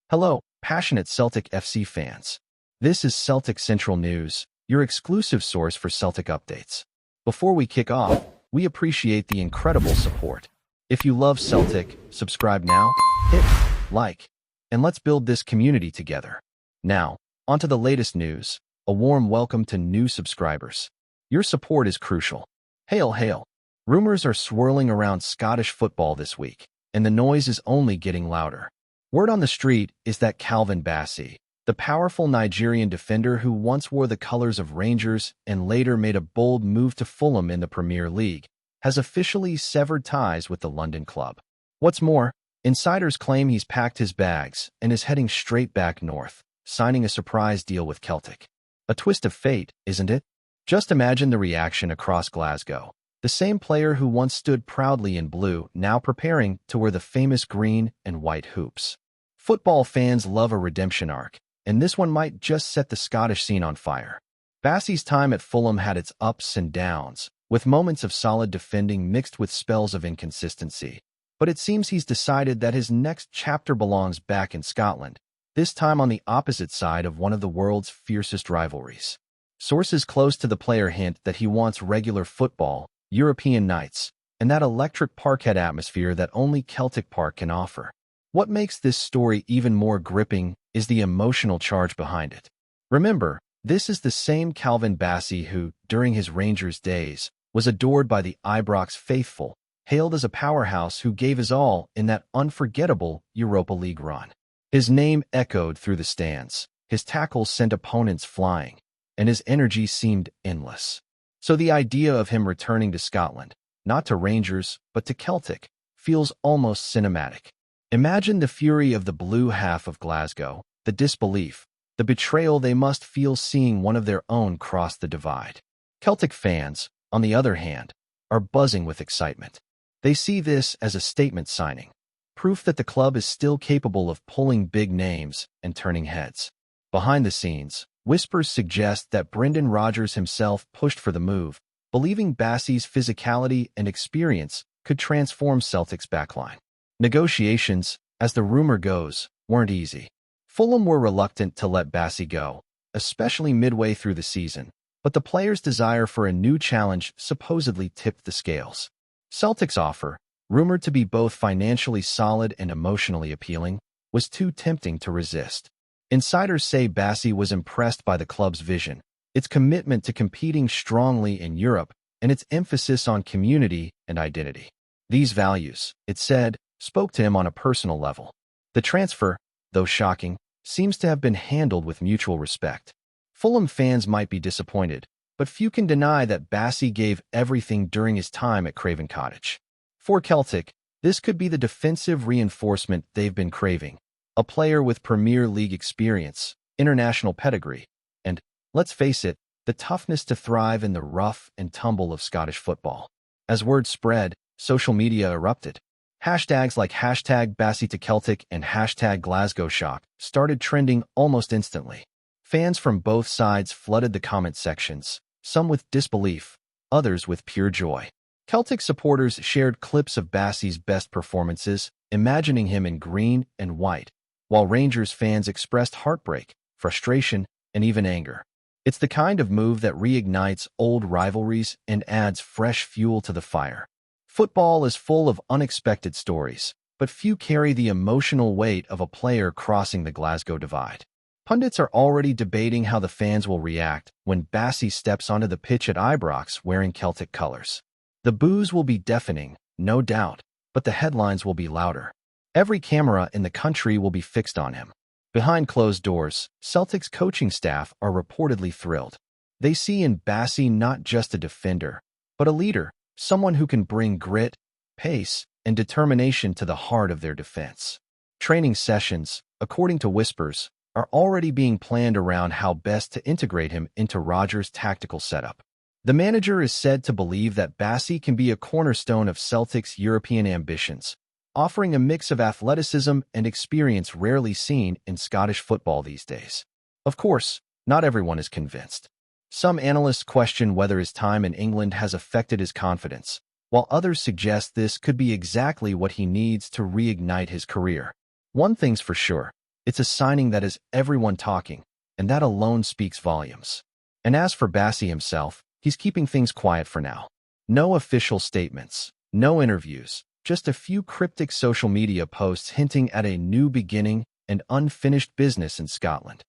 Hello, passionate Celtic FC fans. This is Celtic Central News, your exclusive source for Celtic updates. Before we kick off, we appreciate the incredible support. If you love Celtic, subscribe now, hit like, and let's build this community together. Now, onto the latest news. A warm welcome to new subscribers. Your support is crucial. Hail, hail. Rumors are swirling around Scottish football this week, and the noise is only getting louder. Word on the street is that Calvin Bassey, the powerful Nigerian defender who once wore the colors of Rangers and later made a bold move to Fulham in the Premier League, has officially severed ties with the London club. What's more, insiders claim he's packed his bags and is heading straight back north, signing a surprise deal with Celtic. A twist of fate, isn't it? Just imagine the reaction across Glasgow. The same player who once stood proudly in blue, now preparing to wear the famous green and white hoops. Football fans love a redemption arc, and this one might just set the Scottish scene on fire. Bassey's time at Fulham had its ups and downs, with moments of solid defending mixed with spells of inconsistency. But it seems he's decided that his next chapter belongs back in Scotland, this time on the opposite side of one of the world's fiercest rivalries. Sources close to the player hint that he wants regular football, European nights, and that electric parquet atmosphere that only Celtic Park can offer. What makes this story even more gripping is the emotional charge behind it. Remember, this is the same Calvin Bassey who, during his Rangers days, was adored by the Ibrox faithful, hailed as a powerhouse who gave his all in that unforgettable Europa League run. His name echoed through the stands, his tackles sent opponents flying, and his energy seemed endless. So the idea of him returning to Scotland, not to Rangers, but to Celtic, feels almost cinematic. Imagine the fury of the blue half of Glasgow, the disbelief, the betrayal they must feel seeing one of their own cross the divide. Celtic fans, on the other hand, are buzzing with excitement. They see this as a statement signing, proof that the club is still capable of pulling big names and turning heads. Behind the scenes, whispers suggest that Brendan Rodgers himself pushed for the move, believing Bassey's physicality and experience could transform Celtic's backline. Negotiations, as the rumor goes, weren't easy. Fulham were reluctant to let Bassey go, especially midway through the season, but the player's desire for a new challenge supposedly tipped the scales. Celtic's offer, rumored to be both financially solid and emotionally appealing, was too tempting to resist. Insiders say Bassey was impressed by the club's vision, its commitment to competing strongly in Europe, and its emphasis on community and identity. These values, it said, spoke to him on a personal level. The transfer, though shocking, seems to have been handled with mutual respect. Fulham fans might be disappointed, but few can deny that Bassey gave everything during his time at Craven Cottage. For Celtic, this could be the defensive reinforcement they've been craving. A player with Premier League experience, international pedigree, and, let's face it, the toughness to thrive in the rough and tumble of Scottish football. As word spread, social media erupted. Hashtags like #BasseyToCeltic and #GlasgowShock started trending almost instantly. Fans from both sides flooded the comment sections, some with disbelief, others with pure joy. Celtic supporters shared clips of Bassey's best performances, imagining him in green and white, while Rangers fans expressed heartbreak, frustration, and even anger. It's the kind of move that reignites old rivalries and adds fresh fuel to the fire. Football is full of unexpected stories, but few carry the emotional weight of a player crossing the Glasgow divide. Pundits are already debating how the fans will react when Bassey steps onto the pitch at Ibrox wearing Celtic colors. The boos will be deafening, no doubt, but the headlines will be louder. Every camera in the country will be fixed on him. Behind closed doors, Celtic's coaching staff are reportedly thrilled. They see in Bassey not just a defender, but a leader, someone who can bring grit, pace, and determination to the heart of their defense. Training sessions, according to whispers, are already being planned around how best to integrate him into Rodgers' tactical setup. The manager is said to believe that Bassey can be a cornerstone of Celtic's European ambitions, offering a mix of athleticism and experience rarely seen in Scottish football these days. Of course, not everyone is convinced. Some analysts question whether his time in England has affected his confidence, while others suggest this could be exactly what he needs to reignite his career. One thing's for sure, It's a signing that has everyone talking, and that alone speaks volumes. And as for BASSEY himself, he's keeping things quiet for now. No official statements, no interviews, just a few cryptic social media posts hinting at a new beginning and unfinished business in Scotland.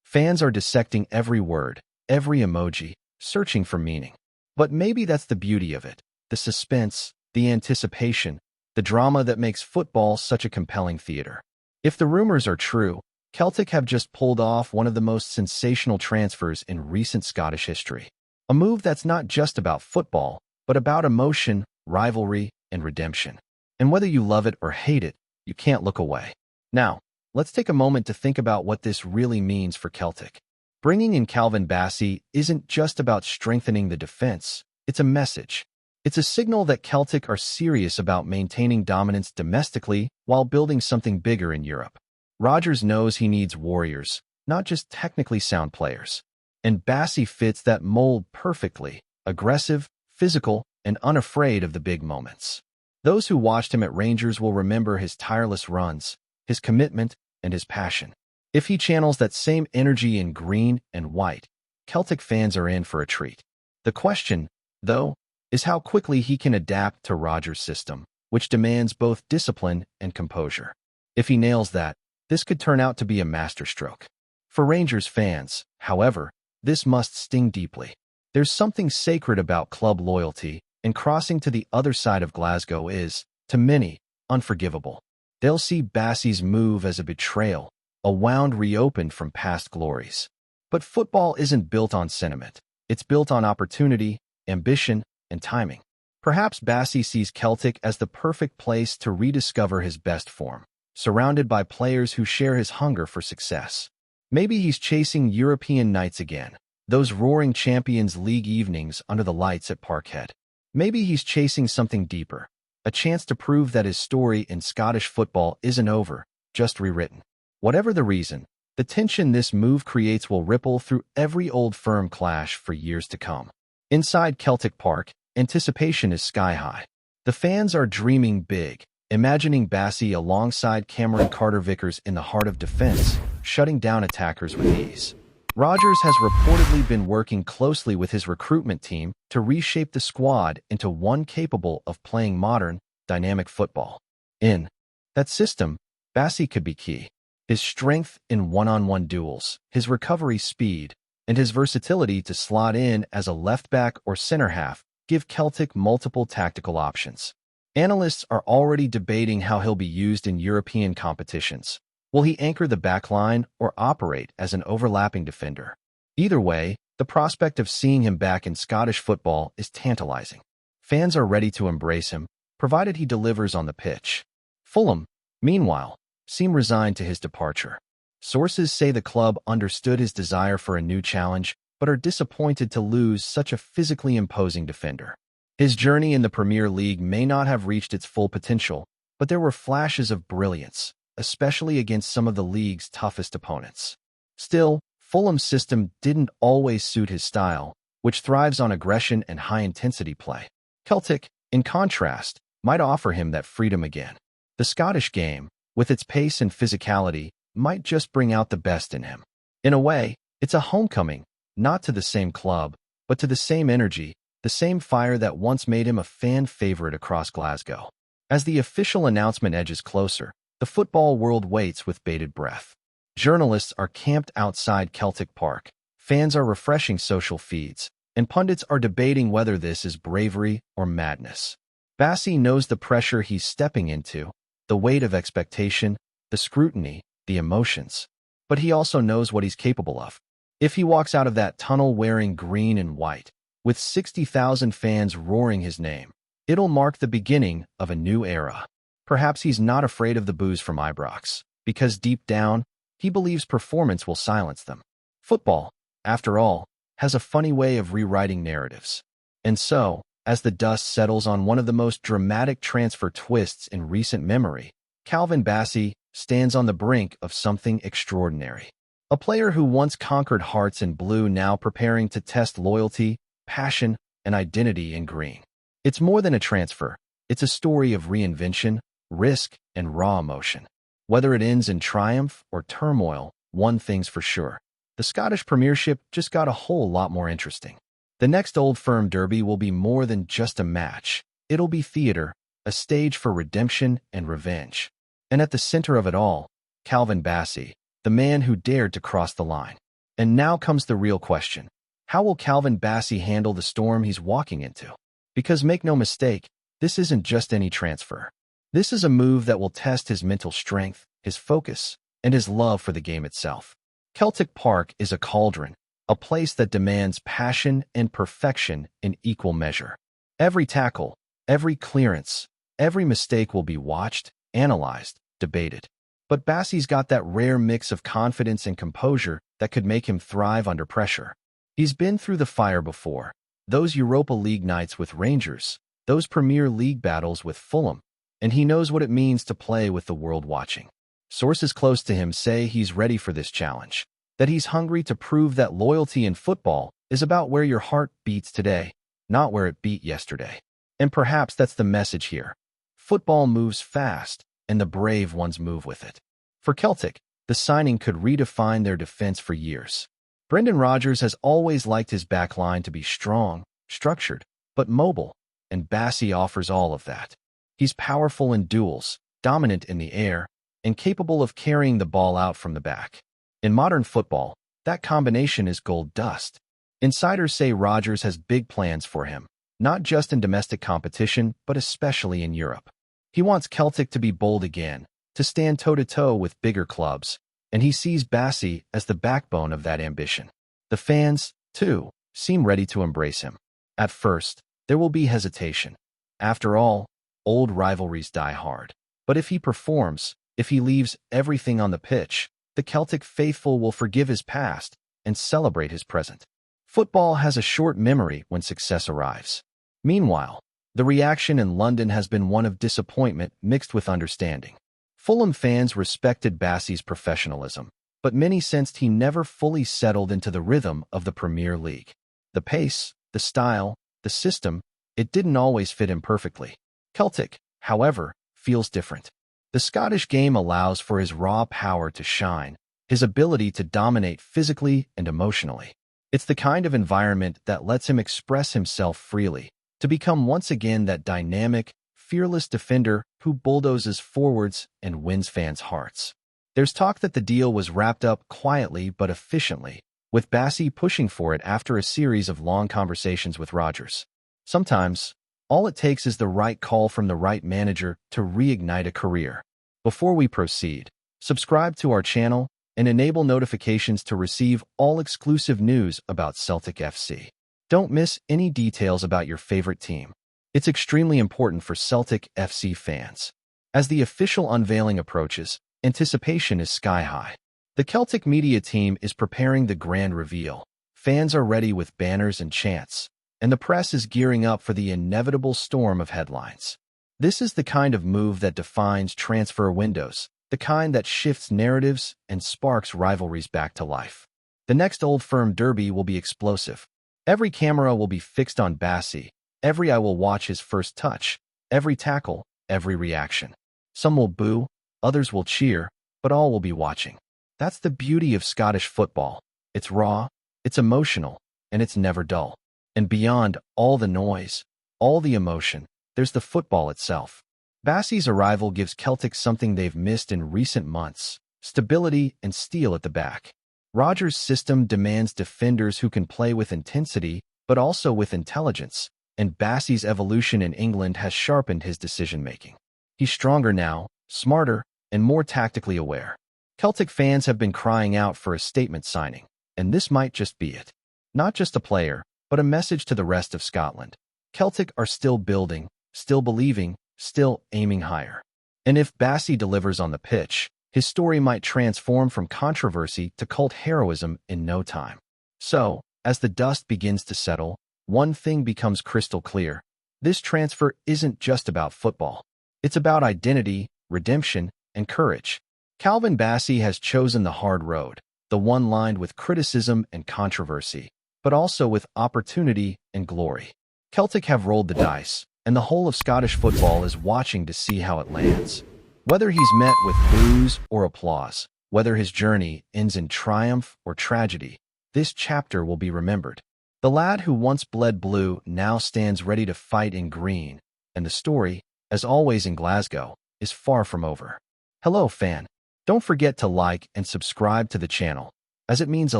Fans are dissecting every word, every emoji, searching for meaning. But maybe that's the beauty of it, the suspense, the anticipation, the drama that makes football such a compelling theater. If the rumors are true, Celtic have just pulled off one of the most sensational transfers in recent Scottish history. A move that's not just about football, but about emotion, rivalry, and redemption. And whether you love it or hate it, you can't look away. Now, let's take a moment to think about what this really means for Celtic. Bringing in Calvin Bassey isn't just about strengthening the defense, it's a message. It's a signal that Celtic are serious about maintaining dominance domestically while building something bigger in Europe. Rodgers knows he needs warriors, not just technically sound players. And Bassey fits that mold perfectly, aggressive, physical, and unafraid of the big moments. Those who watched him at Rangers will remember his tireless runs, his commitment, and his passion. If he channels that same energy in green and white, Celtic fans are in for a treat. The question, though, is how quickly he can adapt to Rodgers' system, which demands both discipline and composure. If he nails that, this could turn out to be a masterstroke. For Rangers fans, however, this must sting deeply. There's something sacred about club loyalty, and crossing to the other side of Glasgow is, to many, unforgivable. They'll see Bassey's move as a betrayal, a wound reopened from past glories. But football isn't built on sentiment. It's built on opportunity, ambition, and timing. Perhaps Bassey sees Celtic as the perfect place to rediscover his best form, surrounded by players who share his hunger for success. Maybe he's chasing European nights again, those roaring Champions League evenings under the lights at Parkhead. Maybe he's chasing something deeper, a chance to prove that his story in Scottish football isn't over, just rewritten. Whatever the reason, the tension this move creates will ripple through every Old Firm clash for years to come. Inside Celtic Park, anticipation is sky-high. The fans are dreaming big, imagining Bassey alongside Cameron Carter-Vickers in the heart of defense, shutting down attackers with ease. Rodgers has reportedly been working closely with his recruitment team to reshape the squad into one capable of playing modern, dynamic football. In that system, Bassey could be key. His strength in one-on-one duels, his recovery speed, and his versatility to slot in as a left-back or center-half give Celtic multiple tactical options. Analysts are already debating how he'll be used in European competitions. Will he anchor the backline or operate as an overlapping defender? Either way, the prospect of seeing him back in Scottish football is tantalizing. Fans are ready to embrace him, provided he delivers on the pitch. Fulham, meanwhile, seem resigned to his departure. Sources say the club understood his desire for a new challenge, but are disappointed to lose such a physically imposing defender. His journey in the Premier League may not have reached its full potential, but there were flashes of brilliance, especially against some of the league's toughest opponents. Still, Fulham's system didn't always suit his style, which thrives on aggression and high-intensity play. Celtic, in contrast, might offer him that freedom again. The Scottish game, with its pace and physicality, might just bring out the best in him. In a way, it's a homecoming, not to the same club, but to the same energy, the same fire that once made him a fan favorite across Glasgow. As the official announcement edges closer, the football world waits with bated breath. Journalists are camped outside Celtic Park, fans are refreshing social feeds, and pundits are debating whether this is bravery or madness. Bassey knows the pressure he's stepping into, the weight of expectation, the scrutiny, the emotions. But he also knows what he's capable of. If he walks out of that tunnel wearing green and white, with 60,000 fans roaring his name, it'll mark the beginning of a new era. Perhaps he's not afraid of the boos from Ibrox, because deep down, he believes performance will silence them. Football, after all, has a funny way of rewriting narratives. And so, as the dust settles on one of the most dramatic transfer twists in recent memory, Calvin Bassey stands on the brink of something extraordinary. A player who once conquered hearts in blue now preparing to test loyalty, passion, and identity in green. It's more than a transfer. It's a story of reinvention, risk, and raw emotion. Whether it ends in triumph or turmoil, one thing's for sure. The Scottish Premiership just got a whole lot more interesting. The next Old Firm derby will be more than just a match. It'll be theater, a stage for redemption and revenge. And at the center of it all, Calvin Bassey, the man who dared to cross the line. And now comes the real question. How will Calvin Bassey handle the storm he's walking into? Because make no mistake, this isn't just any transfer. This is a move that will test his mental strength, his focus, and his love for the game itself. Celtic Park is a cauldron, a place that demands passion and perfection in equal measure. Every tackle, every clearance, every mistake will be watched, analyzed, debated. But Bassey's got that rare mix of confidence and composure that could make him thrive under pressure. He's been through the fire before. Those Europa League nights with Rangers, those Premier League battles with Fulham, and he knows what it means to play with the world watching. Sources close to him say he's ready for this challenge, that he's hungry to prove that loyalty in football is about where your heart beats today, not where it beat yesterday. And perhaps that's the message here. Football moves fast, and the brave ones move with it. For Celtic, the signing could redefine their defense for years. Brendan Rodgers has always liked his back line to be strong, structured, but mobile, and Bassey offers all of that. He's powerful in duels, dominant in the air, and capable of carrying the ball out from the back. In modern football, that combination is gold dust. Insiders say Rodgers has big plans for him, not just in domestic competition, but especially in Europe. He wants Celtic to be bold again, to stand toe-to-toe with bigger clubs, and he sees Bassey as the backbone of that ambition. The fans, too, seem ready to embrace him. At first, there will be hesitation. After all, old rivalries die hard. But if he performs, if he leaves everything on the pitch, the Celtic faithful will forgive his past and celebrate his present. Football has a short memory when success arrives. Meanwhile, the reaction in London has been one of disappointment mixed with understanding. Fulham fans respected Bassey's professionalism, but many sensed he never fully settled into the rhythm of the Premier League. The pace, the style, the system, it didn't always fit him perfectly. Celtic, however, feels different. The Scottish game allows for his raw power to shine, his ability to dominate physically and emotionally. It's the kind of environment that lets him express himself freely, to become once again that dynamic, fearless defender who bulldozes forwards and wins fans' hearts. There's talk that the deal was wrapped up quietly but efficiently, with Bassey pushing for it after a series of long conversations with Rodgers. Sometimes, all it takes is the right call from the right manager to reignite a career. Before we proceed, subscribe to our channel and enable notifications to receive all exclusive news about Celtic FC. Don't miss any details about your favorite team. It's extremely important for Celtic FC fans. As the official unveiling approaches, anticipation is sky-high. The Celtic media team is preparing the grand reveal. Fans are ready with banners and chants, and the press is gearing up for the inevitable storm of headlines. This is the kind of move that defines transfer windows, the kind that shifts narratives and sparks rivalries back to life. The next Old Firm derby will be explosive. Every camera will be fixed on Bassey. Every eye will watch his first touch, every tackle, every reaction. Some will boo, others will cheer, but all will be watching. That's the beauty of Scottish football. It's raw, it's emotional, and it's never dull. And beyond all the noise, all the emotion, there's the football itself. Bassey's arrival gives Celtic something they've missed in recent months: stability and steel at the back. Rodgers' system demands defenders who can play with intensity, but also with intelligence, and Bassey's evolution in England has sharpened his decision-making. He's stronger now, smarter, and more tactically aware. Celtic fans have been crying out for a statement signing, and this might just be it. Not just a player, but a message to the rest of Scotland. Celtic are still building, still believing, still aiming higher. And if Bassey delivers on the pitch, his story might transform from controversy to cult heroism in no time. So, as the dust begins to settle, one thing becomes crystal clear. This transfer isn't just about football. It's about identity, redemption, and courage. Calvin Bassey has chosen the hard road, the one lined with criticism and controversy, but also with opportunity and glory. Celtic have rolled the dice, and the whole of Scottish football is watching to see how it lands. Whether he's met with boos or applause, whether his journey ends in triumph or tragedy, this chapter will be remembered. The lad who once bled blue now stands ready to fight in green, and the story, as always in Glasgow, is far from over. Hello, fan. Don't forget to like and subscribe to the channel, as it means a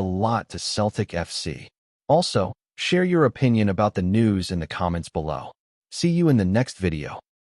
lot to Celtic FC. Also, share your opinion about the news in the comments below. See you in the next video.